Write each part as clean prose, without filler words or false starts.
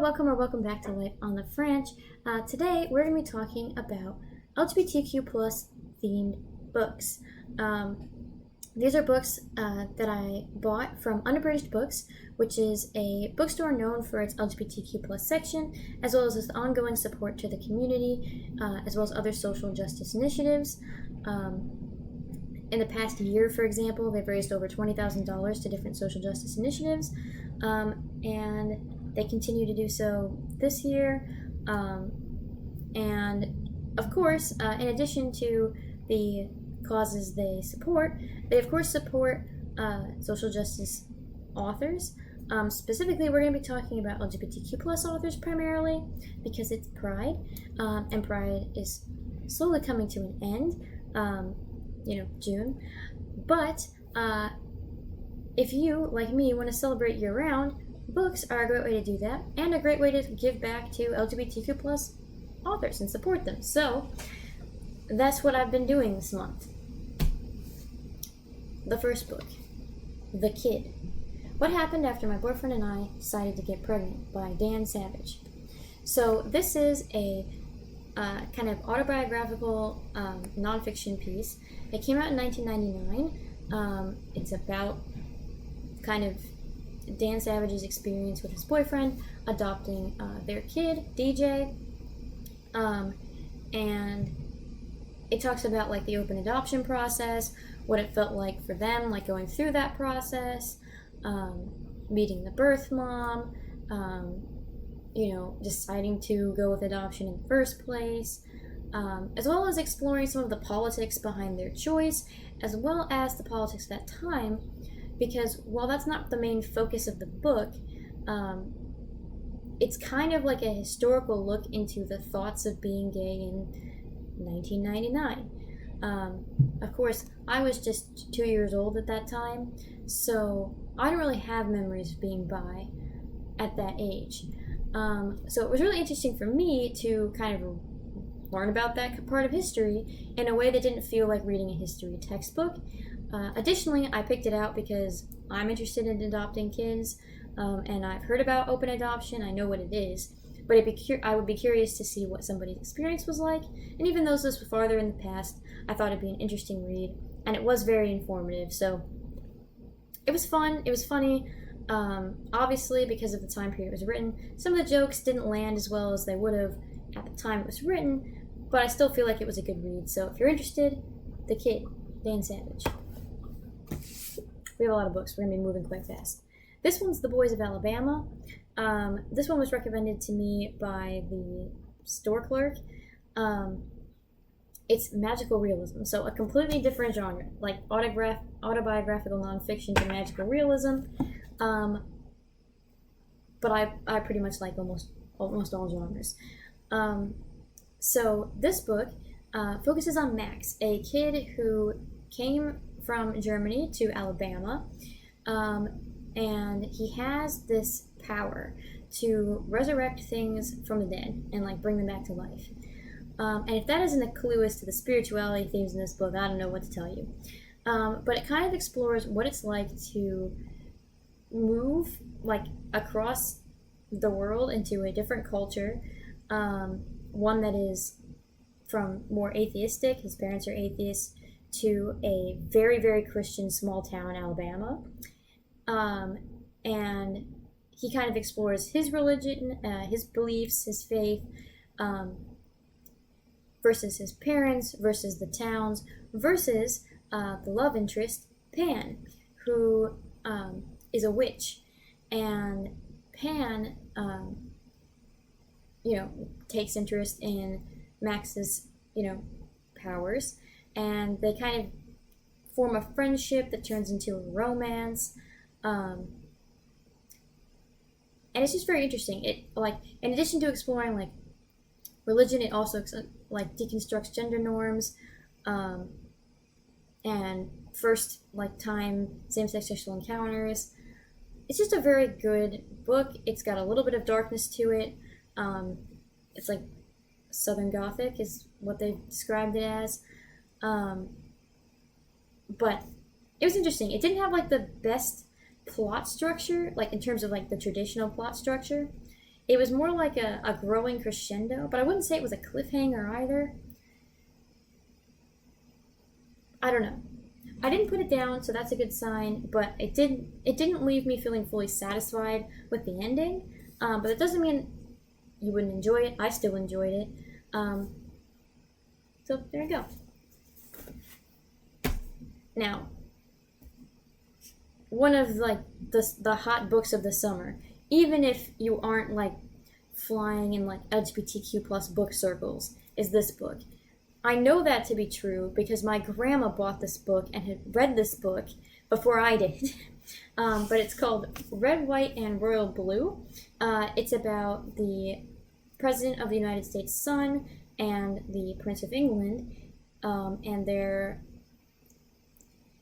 welcome or welcome back to Life on the French. Today we're going to be talking about LGBTQ plus themed books. These are books that I bought from Unabridged Books, which is a bookstore known for its LGBTQ plus section, as well as its ongoing support to the community, as well as other social justice initiatives. In the past year, for example, they've raised over $20,000 to different social justice initiatives, and they continue to do so this year. And of course, in addition to the causes they support, they of course support social justice authors. Specifically, we're going to be talking about LGBTQ plus authors primarily because it's Pride, and Pride is slowly coming to an end. June. But if you, like me, want to celebrate year-round, books are a great way to do that, and a great way to give back to LGBTQ plus authors and support them. So that's what I've been doing this month. The first book, The Kid. What Happened After My Boyfriend and I Decided to Get Pregnant by Dan Savage. So this is a kind of autobiographical nonfiction piece. It came out in 1999. It's about kind of Dan Savage's experience with his boyfriend adopting their kid, DJ, and it talks about like the open adoption process, what it felt like for them, like going through that process, meeting the birth mom, deciding to go with adoption in the first place, as well as exploring some of the politics behind their choice, as well as the politics of that time, because while that's not the main focus of the book, it's kind of like a historical look into the thoughts of being gay in 1999. Of course, I was just 2 years old at that time, so I don't really have memories of being bi at that age. So it was really interesting for me to kind of learn about that part of history in a way that didn't feel like reading a history textbook. Additionally, I picked it out because I'm interested in adopting kids, and I've heard about open adoption. I know what it is, but I would be curious to see what somebody's experience was like. And even though this was farther in the past, I thought it'd be an interesting read, and it was very informative. So it was fun. It was funny. Obviously, because of the time period it was written, some of the jokes didn't land as well as they would have at the time it was written, but I still feel like it was a good read. So if you're interested, The Kid, Dan Savage. We have a lot of books. We're going to be moving quite fast. This one's The Boys of Alabama. This one was recommended to me by the store clerk. It's magical realism, so a completely different genre, like autobiographical nonfiction to magical realism. But I pretty much like almost all genres. So this book focuses on Max, a kid who came from Germany to Alabama, and he has this power to resurrect things from the dead and like bring them back to life. And if that isn't a clue as to the spirituality themes in this book, I don't know what to tell you. But it kind of explores what it's like to move like across the world into a different culture, one that is from more atheistic, his parents are atheists, to a very, very Christian small town, Alabama. And he kind of explores his religion, his beliefs, his faith, versus his parents, versus the towns, versus the love interest, Pan, who is a witch. And Pan, takes interest in Max's, powers, and they kind of form a friendship that turns into a romance. And it's just very interesting. It, like, in addition to exploring like religion, it also like deconstructs gender norms, and first like time same-sex sexual encounters. It's just a very good book. It's got a little bit of darkness to it. It's like Southern Gothic is what they described it as. But it was interesting. It didn't have like the best plot structure, like in terms of like the traditional plot structure. It was more like a growing crescendo, but I wouldn't say it was a cliffhanger either. I don't know. I didn't put it down, so that's a good sign. But it didn't leave me feeling fully satisfied with the ending. But it doesn't mean you wouldn't enjoy it. I still enjoyed it. So there you go. Now, one of like the hot books of the summer, even if you aren't like flying in like LGBTQ plus book circles, is this book. I know that to be true because my grandma bought this book and had read this book before I did. But it's called Red, White, and Royal Blue. It's about the President of the United States' son and the Prince of England, and their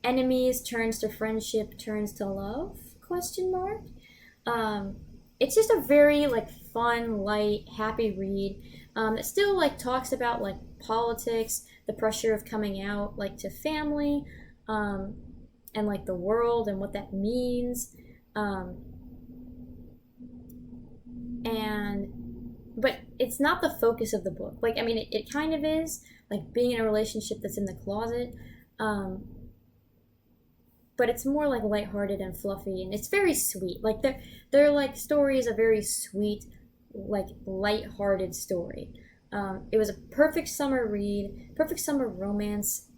enemies turns to friendship, turns to love, question mark. It's just a very like fun, light, happy read. It still like talks about like politics, the pressure of coming out like to family, and like the world and what that means. And but it's not the focus of the book. Like I mean it kind of is, like being in a relationship that's in the closet. But it's more like lighthearted and fluffy, and it's very sweet. Like they're like stories, a very sweet, like lighthearted story. It was a perfect summer read, perfect summer romance.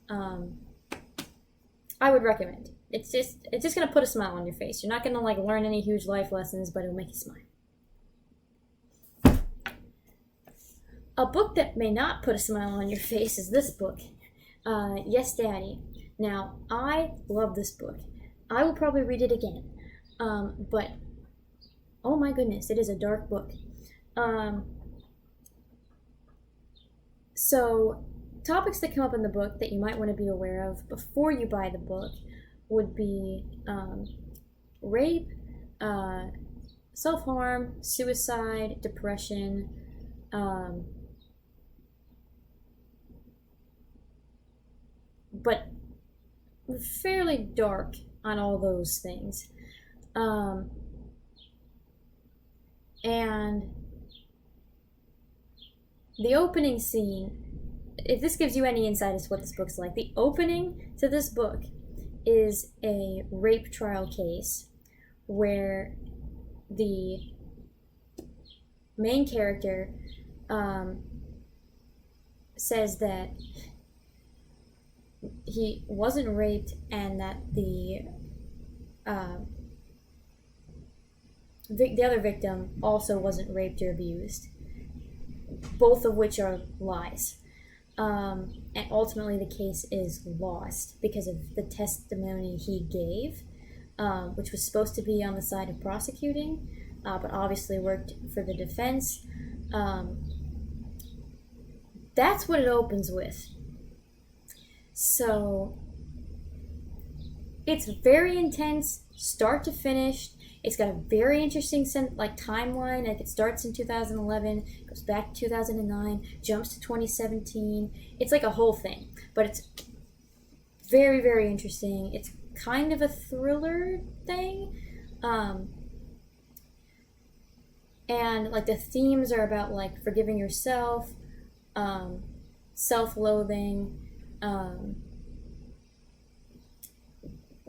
I would recommend. It's just gonna put a smile on your face. You're not gonna like learn any huge life lessons, but it'll make you smile. A book that may not put a smile on your face is this book, Yes, Daddy. Now, I love this book. I will probably read it again. But, oh my goodness, it is a dark book. So, topics that come up in the book that you might want to be aware of before you buy the book would be rape, self-harm, suicide, depression, but fairly dark on all those things. And the opening scene, if this gives you any insight as to what this book's like, the opening to this book is a rape trial case where the main character says that he wasn't raped and that the other victim also wasn't raped or abused, both of which are lies. And ultimately the case is lost because of the testimony he gave, which was supposed to be on the side of prosecuting, but obviously worked for the defense. That's what it opens with. So it's very intense, start to finish. It's got a very interesting timeline. Like it starts in 2011, goes back to 2009, jumps to 2017. It's like a whole thing, but it's very, very interesting. It's kind of a thriller thing, and like the themes are about like forgiving yourself, self-loathing.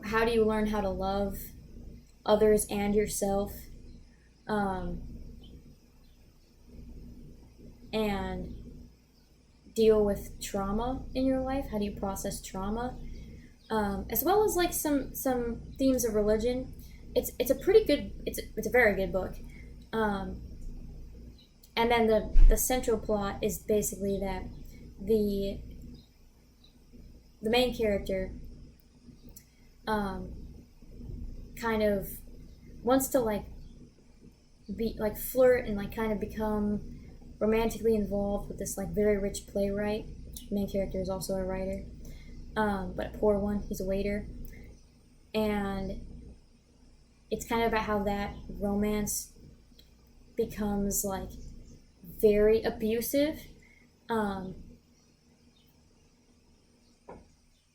How do you learn how to love others and yourself, and deal with trauma in your life? How do you process trauma, as well as like some themes of religion. It's a pretty good, it's a very good book, and then the central plot is basically that the main character kind of wants to like be like flirt and like kind of become romantically involved with this like very rich playwright. The main character is also a writer, but a poor one. He's a waiter, and it's kind of about how that romance becomes like very abusive.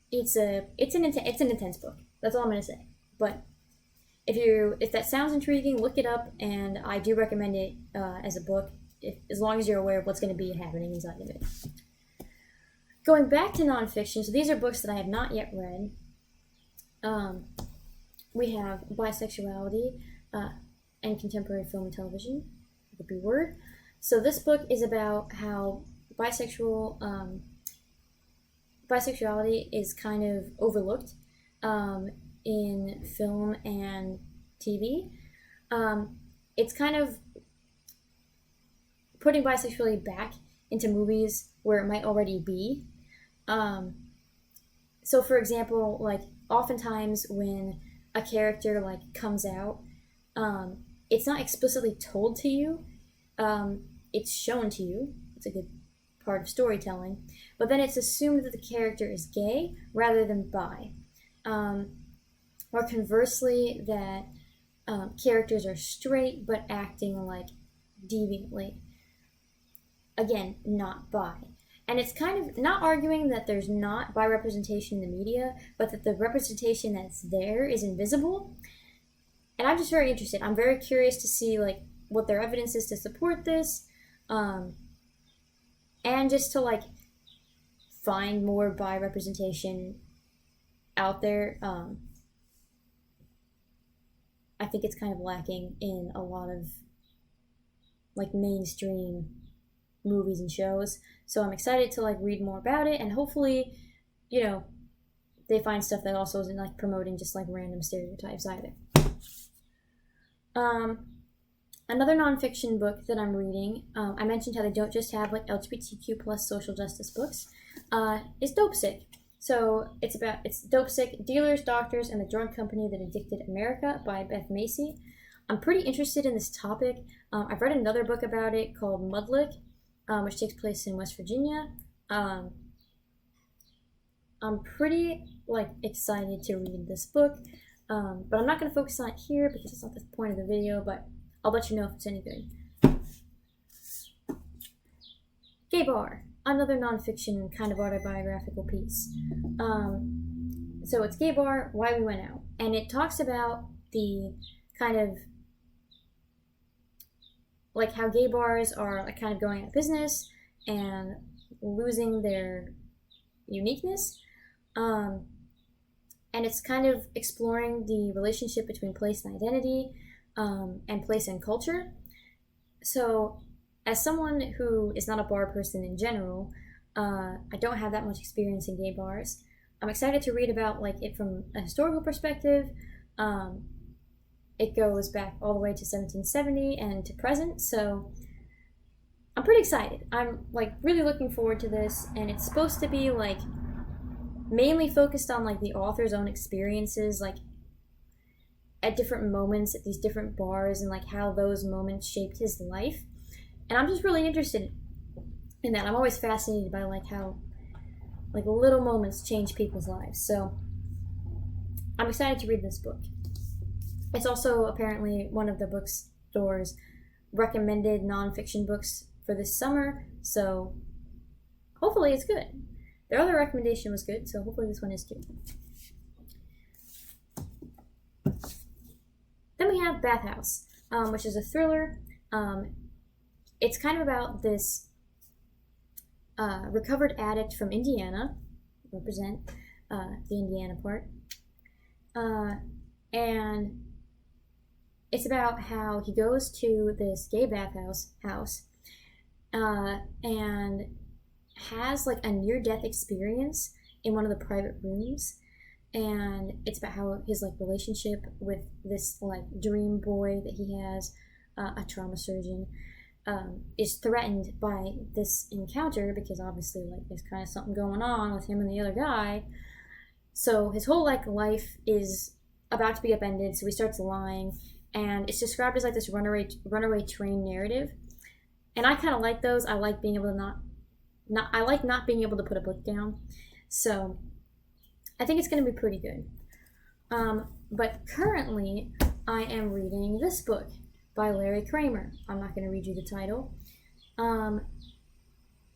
It's an intense book. That's all I'm gonna say. But if that sounds intriguing, look it up, and I do recommend it as a book, as long as you're aware of what's going to be happening inside of it. Going back to nonfiction, so these are books that I have not yet read. We have Bisexuality and Contemporary Film and Television, the B word. So this book is about how bisexuality is kind of overlooked in film and TV. It's kind of putting bisexuality back into movies where it might already be. So for example, like oftentimes when a character like comes out, it's not explicitly told to you, it's shown to you. It's a good part of storytelling, but then it's assumed that the character is gay rather than bi, or conversely that characters are straight but acting like deviantly, again, not bi. And it's kind of not arguing that there's not bi representation in the media, but that the representation that's there is invisible. And I'm just very interested. I'm very curious to see like what their evidence is to support this, and just to like find more bi representation out there. I think it's kind of lacking in a lot of like mainstream movies and shows. So I'm excited to like read more about it, and hopefully, you know, they find stuff that also isn't like promoting just like random stereotypes either. Another nonfiction book that I'm reading, I mentioned how they don't just have like LGBTQ plus social justice books, is Dopesick. So it's Dopesick, Dealers, Doctors, and the Drug Company That Addicted America by Beth Macy. I'm pretty interested in this topic. I've read another book about it called Mudlick, which takes place in West Virginia. I'm pretty like excited to read this book, but I'm not going to focus on it here because it's not the point of the video, but I'll let you know if it's any good. Gay Bar, another nonfiction kind of autobiographical piece. So it's Gay Bar, Why We Went Out, and it talks about the kind of like how gay bars are like kind of going out of business and losing their uniqueness. And it's kind of exploring the relationship between place and identity, and place and culture. So as someone who is not a bar person in general, I don't have that much experience in gay bars. I'm excited to read about like it from a historical perspective. It goes back all the way to 1770 and to present, so I'm pretty excited. I'm like really looking forward to this, and it's supposed to be like mainly focused on like the author's own experiences, like at different moments at these different bars, and like how those moments shaped his life. And I'm just really interested in that. I'm always fascinated by like how like little moments change people's lives. So I'm excited to read this book. It's also apparently one of the bookstore's recommended nonfiction books for this summer, so hopefully it's good. Their other recommendation was good, so hopefully this one is too. Then we have Haus, which is a thriller. It's kind of about this recovered addict from Indiana, represent the Indiana part, and it's about how he goes to this gay bathhouse and has like a near-death experience in one of the private rooms, and it's about how his like relationship with this like dream boy that he has, a trauma surgeon, is threatened by this encounter, because obviously like there's kind of something going on with him and the other guy. So his whole like life is about to be upended, so he starts lying, and it's described as like this runaway train narrative. And I kind of like those. I like being able to not being able to put a book down. So I think it's going to be pretty good. But currently I am reading this book by Larry Kramer. I'm not going to read you the title.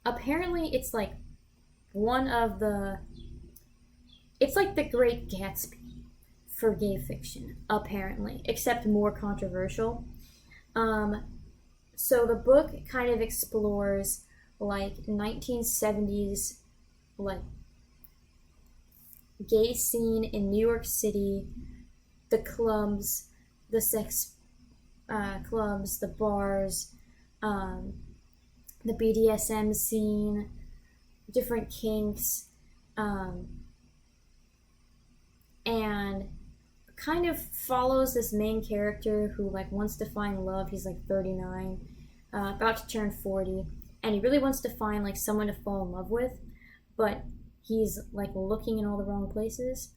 Apparently it's like it's like the Great Gatsby for gay fiction, apparently, except more controversial. So the book kind of explores like 1970s like gay scene in New York City, the clubs, the sex clubs, the bars, the BDSM scene, different kinks, and kind of follows this main character who like wants to find love. He's like 39, about to turn 40, and he really wants to find like someone to fall in love with, but he's like looking in all the wrong places.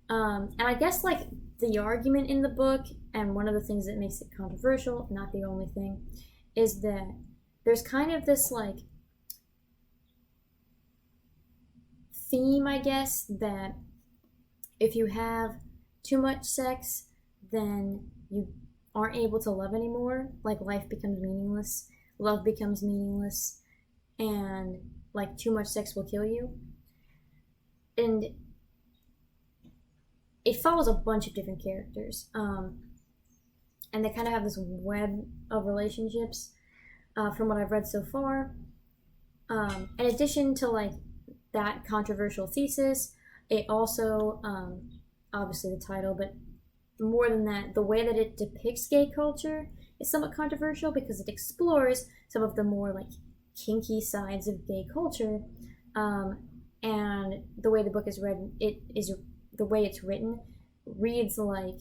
And I guess like the argument in the book, and one of the things that makes it controversial, not the only thing, is that there's kind of this like theme, I guess, that if you have too much sex, then you aren't able to love anymore. Like life becomes meaningless, love becomes meaningless, and like too much sex will kill you. And it follows a bunch of different characters, and they kind of have this web of relationships, from what I've read so far. In addition to like that controversial thesis, it also, obviously the title, but more than that, the way that it depicts gay culture is somewhat controversial because it explores some of the more like kinky sides of gay culture, and the way the book is read, the way it's written reads like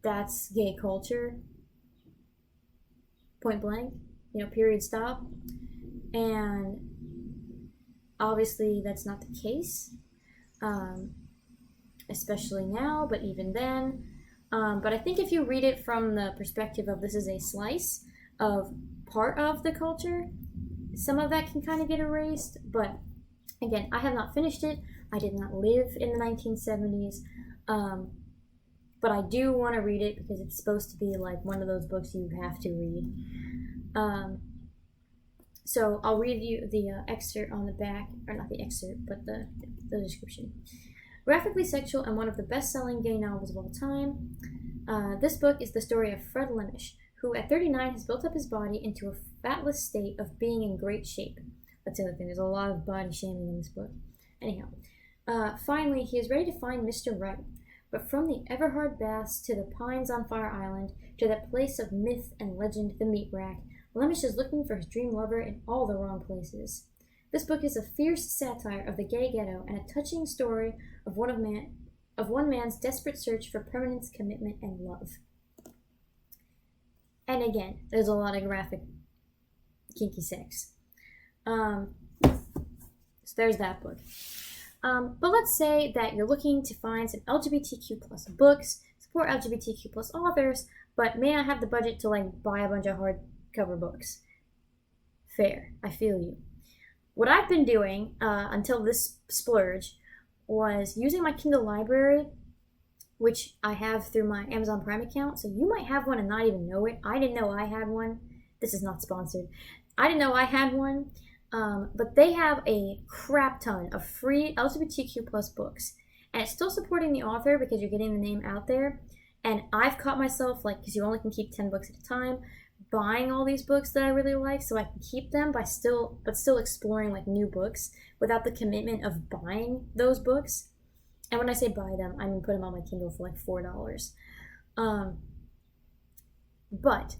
that's gay culture, point blank, period, stop. And obviously that's not the case, especially now, but even then. But I think if you read it from the perspective of this is a slice of part of the culture, some of that can kind of get erased. But again, I have not finished it. I did not live in the 1970s. But I do want to read it because it's supposed to be like one of those books you have to read. So I'll read you the excerpt on the back, or not the excerpt, but the description. Graphically sexual and one of the best-selling gay novels of all time, this book is the story of Fred Lemish, who at 39 has built up his body into a fatless state of being in great shape. That's the other thing, there's a lot of body shaming in this book. Anyhow, finally, he is ready to find Mr. Right, but from the Everhard Baths to the Pines on Fire Island to that place of myth and legend, the meat rack, Lemish is looking for his dream lover in all the wrong places. This book is a fierce satire of the gay ghetto and a touching story of one man's desperate search for permanence, commitment, and love. And again, there's a lot of graphic, kinky sex. So there's that book. But let's say that you're looking to find some LGBTQ plus books, support LGBTQ plus authors, but may not have the budget to like buy a bunch of hardcover books. Fair, I feel you. What I've been doing until this splurge was using my Kindle library, which I have through my Amazon Prime account. So you might have one and not even know it. I didn't know I had one. This is not sponsored. I didn't know I had one. But they have a crap ton of free LGBTQ plus books. And it's still supporting the author because you're getting the name out there. And I've caught myself, like, because you only can keep 10 books at a time, buying all these books that I really like so I can keep them but still exploring like new books without the commitment of buying those books. And when I say buy them, I mean put them on my Kindle for like $4. But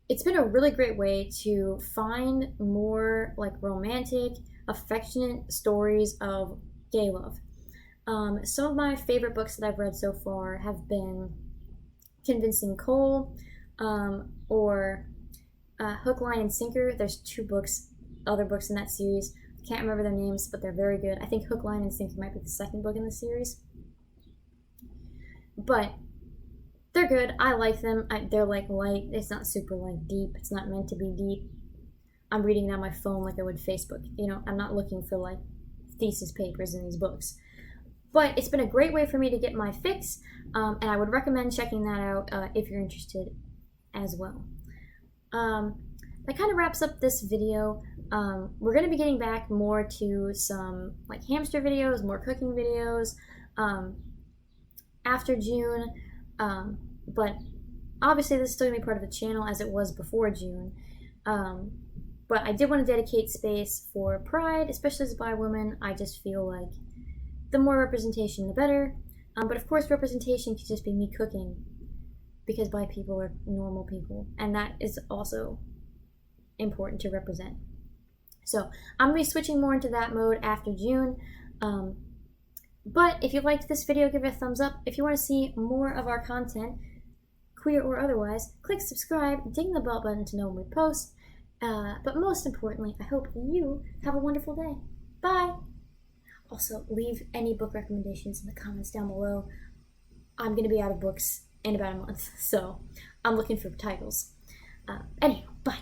it's been a really great way to find more like romantic, affectionate stories of gay love. Some of my favorite books that I've read so far have been Convincing Cole, or Hook, Line, and Sinker. There's other books in that series. I can't remember their names, but they're very good. I think Hook, Line, and Sinker might be the second book in the series. But they're good. I like them. They're like light. It's not super like deep. It's not meant to be deep. I'm reading it on my phone like I would Facebook. I'm not looking for like thesis papers in these books. But it's been a great way for me to get my fix, and I would recommend checking that out if you're interested as well. That kind of wraps up this video. We're going to be getting back more to some like hamster videos, more cooking videos, after June, but obviously this is still going to be part of the channel as it was before June. But I did want to dedicate space for Pride, especially as a bi woman. I just feel like the more representation, the better. But of course, representation could just be me cooking, because bi people are normal people, and that is also important to represent. So I'm going to be switching more into that mode after June. But if you liked this video, give it a thumbs up. If you want to see more of our content, queer or otherwise, click subscribe, ding the bell button to know when we post. But most importantly, I hope you have a wonderful day. Bye! Also, leave any book recommendations in the comments down below. I'm going to be out of books in about a month, so I'm looking for titles. Anyhow, bye!